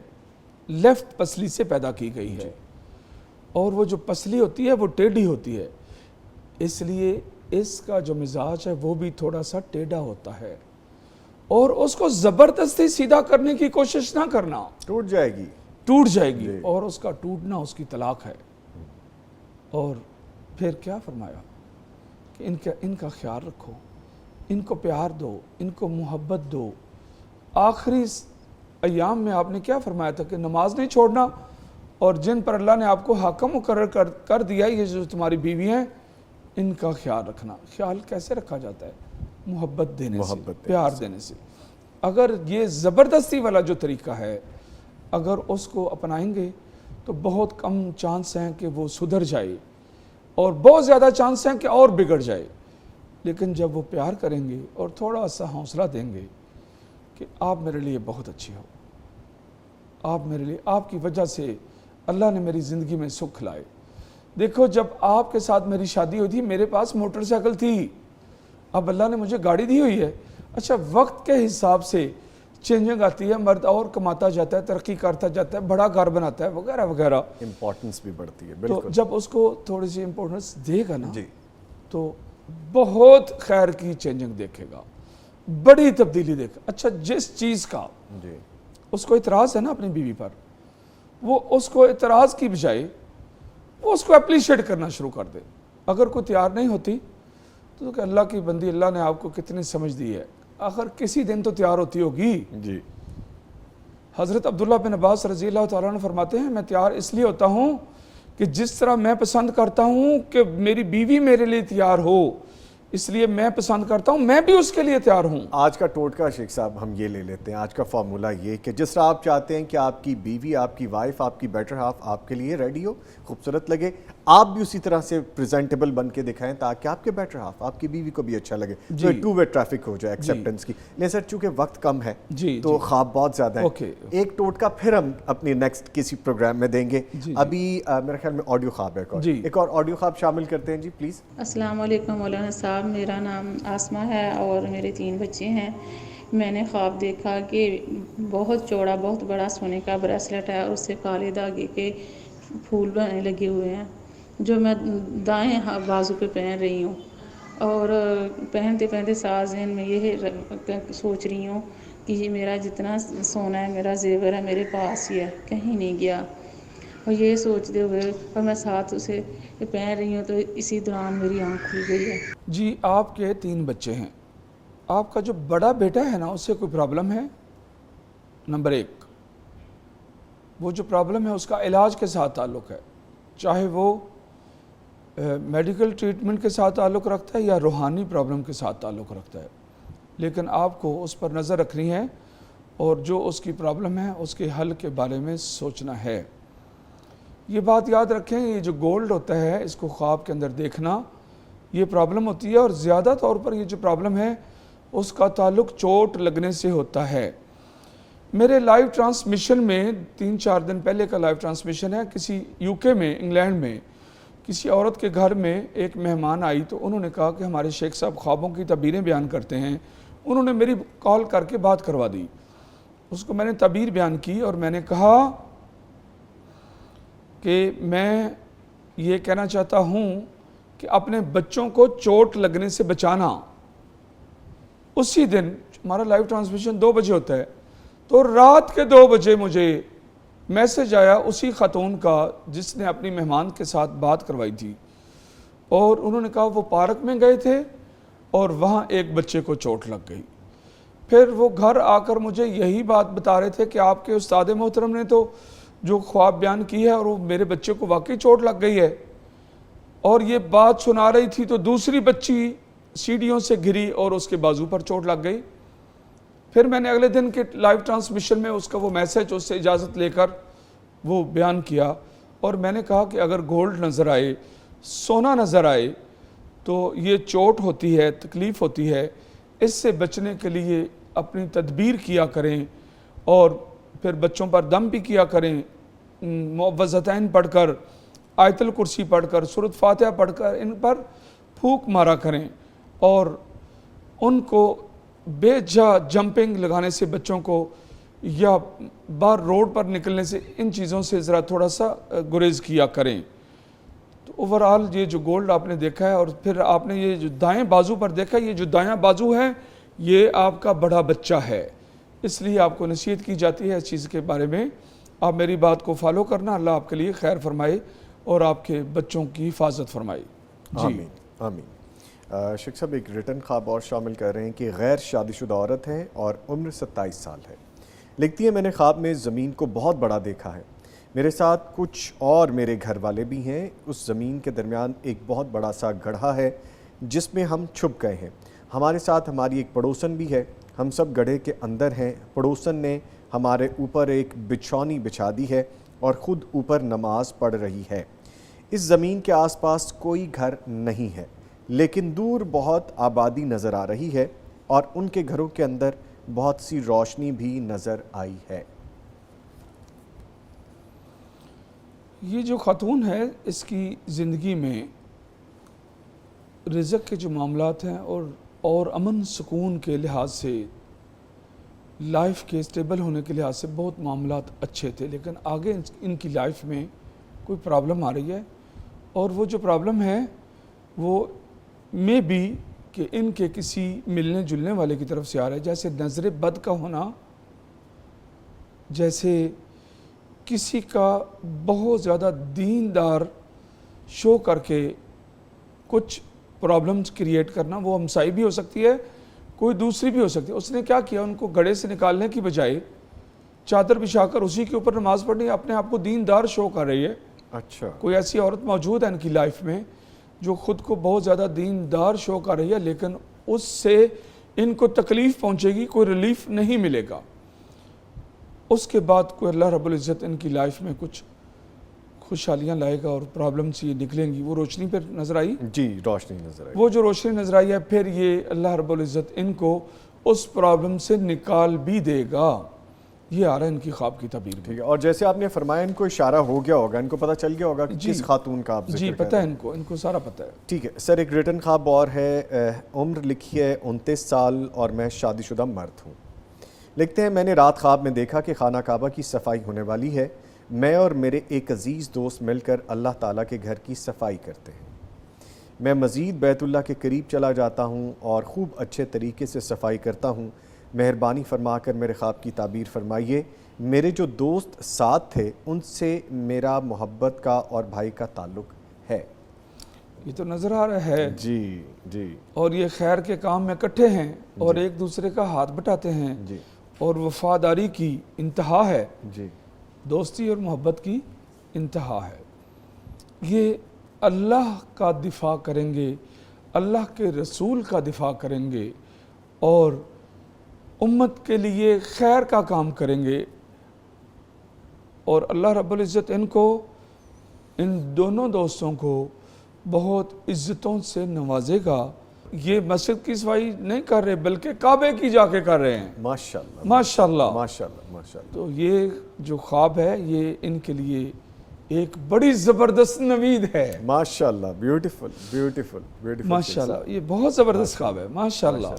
[SPEAKER 3] لیفٹ پسلی سے پیدا کی گئی ہے، اور وہ جو پسلی ہوتی ہے وہ ٹیڑھی ہوتی ہے، اس لیے اس کا جو مزاج ہے وہ بھی تھوڑا سا ٹیڑھا ہوتا ہے، اور اس کو زبردستی سیدھا کرنے کی کوشش نہ کرنا،
[SPEAKER 1] ٹوٹ جائے گی،
[SPEAKER 3] ٹوٹ جائے گی، اور اس کا ٹوٹنا اس کی طلاق ہے۔ اور پھر کیا فرمایا کہ ان کا خیال رکھو، ان کو پیار دو، ان کو محبت دو۔ آخری ایام میں آپ نے کیا فرمایا تھا کہ نماز نہیں چھوڑنا، اور جن پر اللہ نے آپ کو حاکم مقرر کر دیا، یہ جو تمہاری بیوی ہیں، ان کا خیال رکھنا۔ خیال کیسے رکھا جاتا ہے؟ محبت دینے سے، پیار دینے سے۔ اگر یہ زبردستی والا جو طریقہ ہے اگر اس کو اپنائیں گے تو بہت کم چانس ہیں کہ وہ سدھر جائے، اور بہت زیادہ چانس ہیں کہ اور بگڑ جائے۔ لیکن جب وہ پیار کریں گے اور تھوڑا سا حوصلہ دیں گے کہ آپ میرے لیے بہت اچھی ہو، آپ میرے لیے، آپ کی وجہ سے اللہ نے میری زندگی میں سکھ لائے۔ دیکھو جب آپ کے ساتھ میری شادی ہوئی تھی میرے پاس موٹر سائیکل تھی، اب اللہ نے مجھے گاڑی دی ہوئی ہے۔ اچھا وقت کے حساب سے چینجنگ آتی ہے، مرد اور کماتا جاتا ہے، ترقی کرتا جاتا ہے، بڑا گھر بناتا ہے، وغیرہ وغیرہ،
[SPEAKER 1] امپورٹنس بھی بڑھتی ہے۔
[SPEAKER 3] تو
[SPEAKER 1] بالکل
[SPEAKER 3] جب اس کو تھوڑی سی امپورٹنس دے گا نا
[SPEAKER 1] جی
[SPEAKER 3] تو بہت خیر کی چینجنگ دیکھے گا، بڑی تبدیلی دیکھے۔ اچھا جس چیز کا
[SPEAKER 1] جی
[SPEAKER 3] اس کو اعتراض ہے نا اپنی بیوی پر، وہ اس کو اعتراض کی بجائے وہ اس کو اپریشیٹ کرنا شروع کر دے۔ اگر کوئی تیار نہیں ہوتی تو کہ اللہ کی بندی، اللہ نے آپ کو کتنی سمجھ دی ہے، آخر کسی دن تو تیار ہوتی ہوگی۔
[SPEAKER 1] جی
[SPEAKER 3] حضرت عبداللہ بن عباس رضی اللہ تعالیٰ عنہ فرماتے ہیں میں تیار اس لیے ہوتا ہوں کہ جس طرح میں پسند کرتا ہوں کہ میری بیوی میرے لیے تیار ہو، اس لیے میں پسند کرتا ہوں میں بھی اس کے لیے تیار ہوں۔
[SPEAKER 1] آج کا ٹوٹکا شیخ صاحب ہم یہ لے لیتے ہیں، آج کا فارمولہ یہ کہ جس طرح آپ چاہتے ہیں کہ آپ کی بیوی، آپ کی وائف، آپ کی بیٹر ہاف آپ کے لیے ریڈی ہو، خوبصورت لگے، آپ بھی اسی طرح سے پریزنٹیبل بن کے دکھائیں تاکہ آپ کے بیٹر ہاف، آپ کی بیوی کو بھی اچھا لگے، تو ٹو وے ٹریفک ہو جائے ایکسیپٹنس کی۔ لیکن سر چونکہ وقت کم ہے تو خواب بہت زیادہ ہیں، ایک ٹوٹکا پھر ہم اپنی نیکسٹ کسی پروگرام میں دیں گے۔ ابھی میرے خیال میں آڈیو خواب ہے، ایک اور آڈیو خواب شامل کرتے ہیں جی پلیز۔
[SPEAKER 6] السلام علیکم مولانا صاحب، میرا نام آسمہ ہے اور میرے 3 بچے ہیں۔ میں نے خواب دیکھا کہ بہت چوڑا، بہت بڑا سونے کا بریسلٹ ہے اور اس سے کالے دھاگے کے پھول بنے لگے ہوئے ہیں، جو میں دائیں بازو پہ پہن رہی ہوں، اور پہنتے پہنتے ساتھ ذہن میں یہ سوچ رہی ہوں کہ یہ میرا جتنا سونا ہے، میرا زیور ہے، میرے پاس ہی ہے، کہیں نہیں گیا، اور یہ سوچتے ہوئے اور میں ساتھ اسے پہن رہی ہوں تو اسی دوران میری آنکھ کھل گئی ہے۔
[SPEAKER 3] جی آپ کے 3 بچے ہیں، آپ کا جو بڑا بیٹا ہے نا اس سے کوئی پرابلم ہے؟ نمبر 1، وہ جو پرابلم ہے اس کا علاج کے ساتھ تعلق ہے، چاہے وہ میڈیکل ٹریٹمنٹ کے ساتھ تعلق رکھتا ہے یا روحانی پرابلم کے ساتھ تعلق رکھتا ہے، لیکن آپ کو اس پر نظر رکھنی ہے اور جو اس کی پرابلم ہے اس کے حل کے بارے میں سوچنا ہے۔ یہ بات یاد رکھیں، یہ جو گولڈ ہوتا ہے اس کو خواب کے اندر دیکھنا یہ پرابلم ہوتی ہے، اور زیادہ طور پر یہ جو پرابلم ہے اس کا تعلق چوٹ لگنے سے ہوتا ہے۔ میرے لائیو ٹرانسمیشن میں 3-4 دن پہلے کا لائیو ٹرانسمیشن ہے، کسی UK میں، انگلینڈ میں کسی عورت کے گھر میں ایک مہمان آئی تو انہوں نے کہا کہ ہمارے شیخ صاحب خوابوں کی تعبیریں بیان کرتے ہیں۔ انہوں نے میری کال کر کے بات کروا دی، اس کو میں نے تعبیر بیان کی اور میں نے کہا کہ میں یہ کہنا چاہتا ہوں کہ اپنے بچوں کو چوٹ لگنے سے بچانا۔ اسی دن ہمارا لائیو ٹرانسمیشن 2 بجے ہوتا ہے، تو رات کے 2 بجے مجھے میسج آیا اسی خاتون کا جس نے اپنی مہمان کے ساتھ بات کروائی تھی، اور انہوں نے کہا وہ پارک میں گئے تھے اور وہاں ایک بچے کو چوٹ لگ گئی۔ پھر وہ گھر آ کر مجھے یہی بات بتا رہے تھے کہ آپ کے استاد محترم نے تو جو خواب بیان کی ہے اور وہ میرے بچے کو واقعی چوٹ لگ گئی ہے، اور یہ بات سنا رہی تھی تو دوسری بچی سیڑھیوں سے گری اور اس کے بازو پر چوٹ لگ گئی۔ پھر میں نے اگلے دن کے لائیو ٹرانسمیشن میں اس کا وہ میسج اس سے اجازت لے کر وہ بیان کیا، اور میں نے کہا کہ اگر گولڈ نظر آئے، سونا نظر آئے تو یہ چوٹ ہوتی ہے، تکلیف ہوتی ہے، اس سے بچنے کے لیے اپنی تدبیر کیا کریں، اور پھر بچوں پر دم بھی کیا کریں، معوذتین پڑھ کر، آیت الکرسی پڑھ کر، سورۃ فاتحہ پڑھ کر ان پر پھونک مارا کریں، اور ان کو بے جا جمپنگ لگانے سے بچوں کو یا باہر روڈ پر نکلنے سے ان چیزوں سے ذرا تھوڑا سا گریز کیا کریں۔ تو اوورآل یہ جو گولڈ آپ نے دیکھا ہے، اور پھر آپ نے یہ جو دائیں بازو پر دیکھا، یہ جو دایاں بازو ہے یہ آپ کا بڑا بچہ ہے، اس لیے آپ کو نصیحت کی جاتی ہے اس چیز کے بارے میں آپ میری بات کو فالو کرنا۔ اللہ آپ کے لیے خیر فرمائے اور آپ کے بچوں کی حفاظت فرمائے۔
[SPEAKER 1] آمین آمین۔ شیخ صاحب ایک ریٹن خواب اور شامل کر رہے ہیں کہ غیر شادی شدہ عورت ہے اور عمر 27 سال ہے، لکھتی ہے میں نے خواب میں زمین کو بہت بڑا دیکھا ہے، میرے ساتھ کچھ اور میرے گھر والے بھی ہیں، اس زمین کے درمیان ایک بہت بڑا سا گڑھا ہے جس میں ہم چھپ گئے ہیں، ہمارے ساتھ ہماری ایک پڑوسن بھی ہے، ہم سب گڑھے کے اندر ہیں، پڑوسن نے ہمارے اوپر ایک بچھونی بچھا دی ہے اور خود اوپر نماز پڑھ رہی ہے، اس زمین کے آس پاس کوئی گھر نہیں ہے لیکن دور بہت آبادی نظر آ رہی ہے اور ان کے گھروں کے اندر بہت سی روشنی بھی نظر آئی ہے۔
[SPEAKER 3] یہ جو خاتون ہے اس کی زندگی میں رزق کے جو معاملات ہیں اور امن سکون کے لحاظ سے، لائف کے اسٹیبل ہونے کے لحاظ سے بہت معاملات اچھے تھے، لیکن آگے ان کی لائف میں کوئی پرابلم آ رہی ہے، اور وہ جو پرابلم ہے وہ میں بھی کہ ان کے کسی ملنے جلنے والے کی طرف سے آ رہا ہے، جیسے نظر بد کا ہونا، جیسے کسی کا بہت زیادہ دیندار شو کر کے کچھ پرابلمز کریٹ کرنا، وہ ہمسائی بھی ہو سکتی ہے، کوئی دوسری بھی ہو سکتی ہے۔ اس نے کیا کیا، ان کو گڑھے سے نکالنے کی بجائے چادر بچھا کر اسی کے اوپر نماز پڑھنی، اپنے آپ کو دیندار شو کر رہی ہے۔
[SPEAKER 1] اچھا،
[SPEAKER 3] کوئی ایسی عورت موجود ہے ان کی لائف میں جو خود کو بہت زیادہ دیندار شو کر رہی ہے، لیکن اس سے ان کو تکلیف پہنچے گی، کوئی ریلیف نہیں ملے گا۔ اس کے بعد کوئی اللہ رب العزت ان کی لائف میں کچھ خوشحالیاں لائے گا اور پرابلم سے یہ نکلیں گی۔ وہ روشنی پر نظر آئی،
[SPEAKER 1] جی روشنی نظر آئی،
[SPEAKER 3] وہ جو روشنی نظر آئی ہے، پھر یہ اللہ رب العزت ان کو اس پرابلم سے نکال بھی دے گا۔ یہ آ رہا ہے ان کی خواب کی تعبیر میں۔
[SPEAKER 1] ٹھیک ہے، اور جیسے آپ نے فرمایا ان کو اشارہ ہو گیا ہوگا، ان کو پتہ چل گیا ہوگا کہ کس خاتون کا آپ ذکر
[SPEAKER 3] جی
[SPEAKER 1] کر
[SPEAKER 3] پتہ
[SPEAKER 1] رہے
[SPEAKER 3] ہے
[SPEAKER 1] ہیں۔
[SPEAKER 3] ان کو سارا پتہ ہے۔
[SPEAKER 1] ٹھیک ہے سر، ایک ریٹن خواب اور ہے، عمر لکھی ہے 29 سال اور میں شادی شدہ مرد ہوں، لکھتے ہیں میں نے رات خواب میں دیکھا کہ خانہ کعبہ کی صفائی ہونے والی ہے، میں اور میرے ایک عزیز دوست مل کر اللہ تعالیٰ کے گھر کی صفائی کرتے ہیں، میں مزید بیت اللہ کے قریب چلا جاتا ہوں اور خوب اچھے طریقے سے صفائی کرتا ہوں، مہربانی فرما کر میرے خواب کی تعبیر فرمائیے، میرے جو دوست ساتھ تھے ان سے میرا محبت کا اور بھائی کا تعلق ہے۔
[SPEAKER 3] یہ تو نظر آ رہا ہے
[SPEAKER 1] جی جی،
[SPEAKER 3] اور یہ خیر کے کام میں اکٹھے ہیں اور ایک دوسرے کا ہاتھ بٹاتے ہیں،
[SPEAKER 1] جی
[SPEAKER 3] اور وفاداری کی انتہا ہے،
[SPEAKER 1] جی،
[SPEAKER 3] دوستی اور محبت کی انتہا ہے۔ یہ اللہ کا دفاع کریں گے، اللہ کے رسول کا دفاع کریں گے اور امت کے لیے خیر کا کام کریں گے، اور اللہ رب العزت ان کو، ان دونوں دوستوں کو بہت عزتوں سے نوازے گا۔ یہ مسجد کی صفائی نہیں کر رہے بلکہ کعبے کی جا کے کر رہے ہیں،
[SPEAKER 1] ماشاءاللہ
[SPEAKER 3] ماشاءاللہ۔
[SPEAKER 1] ماشاءاللہ ماشاءاللہ
[SPEAKER 3] تو یہ جو خواب ہے یہ ان کے لیے ایک بڑی زبردست نوید ہے،
[SPEAKER 1] ماشاءاللہ، بیوٹیفل بیوٹیفل بیوٹیفل
[SPEAKER 3] ماشاءاللہ۔ یہ بہت زبردست خواب ہے، ماشاءاللہ۔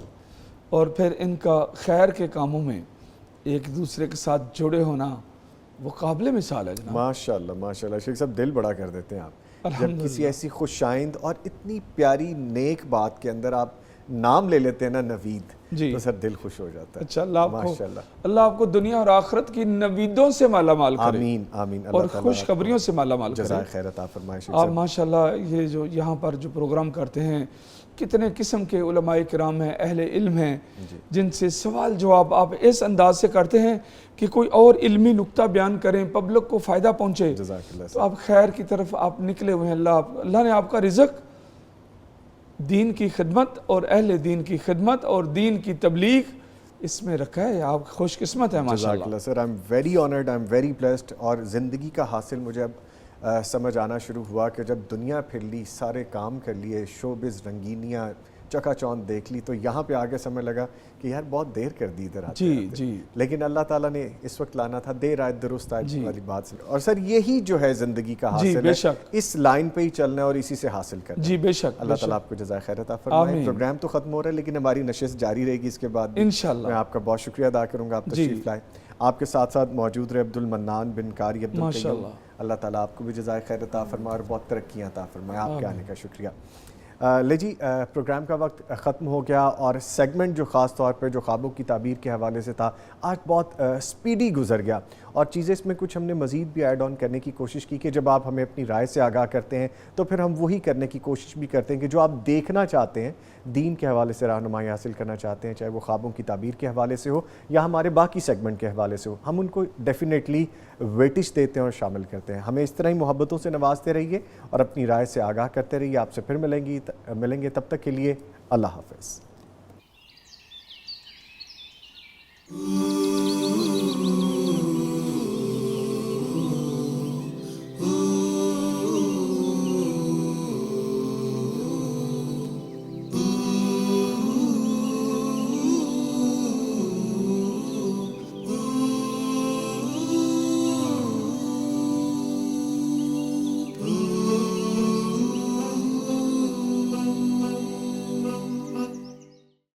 [SPEAKER 3] اور پھر ان کا خیر کے کاموں میں ایک دوسرے کے ساتھ جڑے ہونا وہ قابل مثال ہے جناب۔
[SPEAKER 1] ماشاءاللہ ماشاءاللہ۔ شیخ صاحب دل بڑا کر دیتے ہیں آپ جب
[SPEAKER 3] الحمدللہ۔
[SPEAKER 1] کسی ایسی خوشائند اور اتنی پیاری نیک بات کے اندر آپ نام لے لیتے ہیں نا نوید،
[SPEAKER 3] جی
[SPEAKER 1] تو سر دل خوش ہو جاتا ہے۔
[SPEAKER 3] اچھا،
[SPEAKER 1] ماشاءاللہ،
[SPEAKER 3] اللہ آپ کو دنیا اور آخرت کی نویدوں سے مالا مال کرے،
[SPEAKER 1] آمین آمین،
[SPEAKER 3] اور
[SPEAKER 1] اللہ تعالیٰ
[SPEAKER 3] خوشخبریوں سے مالا مال کرے۔
[SPEAKER 1] جزائے خیر عطا فرمائے شیخ
[SPEAKER 3] آپ
[SPEAKER 1] صاحب۔
[SPEAKER 3] ماشاءاللہ یہ جو یہاں پر جو پروگرام کرتے ہیں، کتنے قسم کے علماء کرام ہیں، اہل علم ہیں، جن سے سوال جواب آپ اس انداز سے کرتے ہیں کہ کوئی اور علمی نکتہ بیان کریں، پبلک کو فائدہ پہنچے،
[SPEAKER 1] جزاک اللہ
[SPEAKER 3] تو آپ خیر کی طرف آپ نکلے ہوئے ہیں۔ اللہ نے آپ کا رزق دین کی خدمت اور اہل دین کی خدمت اور دین کی تبلیغ اس میں رکھا ہے، آپ خوش قسمت ہیں
[SPEAKER 1] جزاک
[SPEAKER 3] ماشاءاللہ۔
[SPEAKER 1] اللہ sir, I am very honoured, I am very blessed. اور زندگی کا حاصل مجھے اب سمجھ آنا شروع ہوا کہ جب دنیا پھر لی، سارے کام کر لیے، شوبز رنگینیاں چکا چوند دیکھ لی، تو یہاں پہ آگے سمجھ لگا کہ یار بہت دیر کر دی ادھر آتے
[SPEAKER 3] جی
[SPEAKER 1] آتے۔
[SPEAKER 3] جی
[SPEAKER 1] لیکن اللہ تعالیٰ نے اس وقت لانا تھا، دیر آئے درست آئے والی بات سے۔ اور سر یہی جو ہے زندگی کا
[SPEAKER 3] جی
[SPEAKER 1] حاصل
[SPEAKER 3] بے
[SPEAKER 1] ہے،
[SPEAKER 3] شک،
[SPEAKER 1] اس لائن پہ ہی چلنا ہے اور اسی سے حاصل کرنا ہے۔
[SPEAKER 3] جی بے شک،
[SPEAKER 1] اللہ تعالیٰ آپ کو جزائے خیر عطا فرمائے۔
[SPEAKER 3] آمین۔
[SPEAKER 1] پروگرام تو ختم ہو رہا ہے لیکن ہماری نشست جاری رہے گی اس کے بعد بھی۔
[SPEAKER 3] انشاءاللہ۔
[SPEAKER 1] میں آپ کا بہت شکریہ ادا کروں گا، آپ تشریف لائے، آپ کے ساتھ ساتھ موجود رہے عبد المنان بن قاری عبد القیوم۔
[SPEAKER 3] ماشاءاللہ۔
[SPEAKER 1] اللہ تعالیٰ آپ کو بھی جزائے خیر عطا فرمائے اور بہت ترقیاں عطا فرمائے۔ آپ کے آنے کا شکریہ۔ لے جی، پروگرام کا وقت ختم ہو گیا اور سیگمنٹ جو خاص طور پہ جو خوابوں کی تعبیر کے حوالے سے تھا آج بہت سپیڈی گزر گیا، اور چیزیں اس میں کچھ ہم نے مزید بھی ایڈ آن کرنے کی کوشش کی کہ جب آپ ہمیں اپنی رائے سے آگاہ کرتے ہیں تو پھر ہم وہی کرنے کی کوشش بھی کرتے ہیں کہ جو آپ دیکھنا چاہتے ہیں، دین کے حوالے سے رہنمائی حاصل کرنا چاہتے ہیں، چاہے وہ خوابوں کی تعبیر کے حوالے سے ہو یا ہمارے باقی سیگمنٹ کے حوالے سے ہو، ہم ان کو ڈیفینیٹلی ویٹیج دیتے ہیں اور شامل کرتے ہیں۔ ہمیں اس طرح ہی محبتوں سے نوازتے رہیے اور اپنی رائے سے آگاہ کرتے رہیے۔ آپ سے پھر ملیں گے، تب تک کے لیے اللہ حافظ۔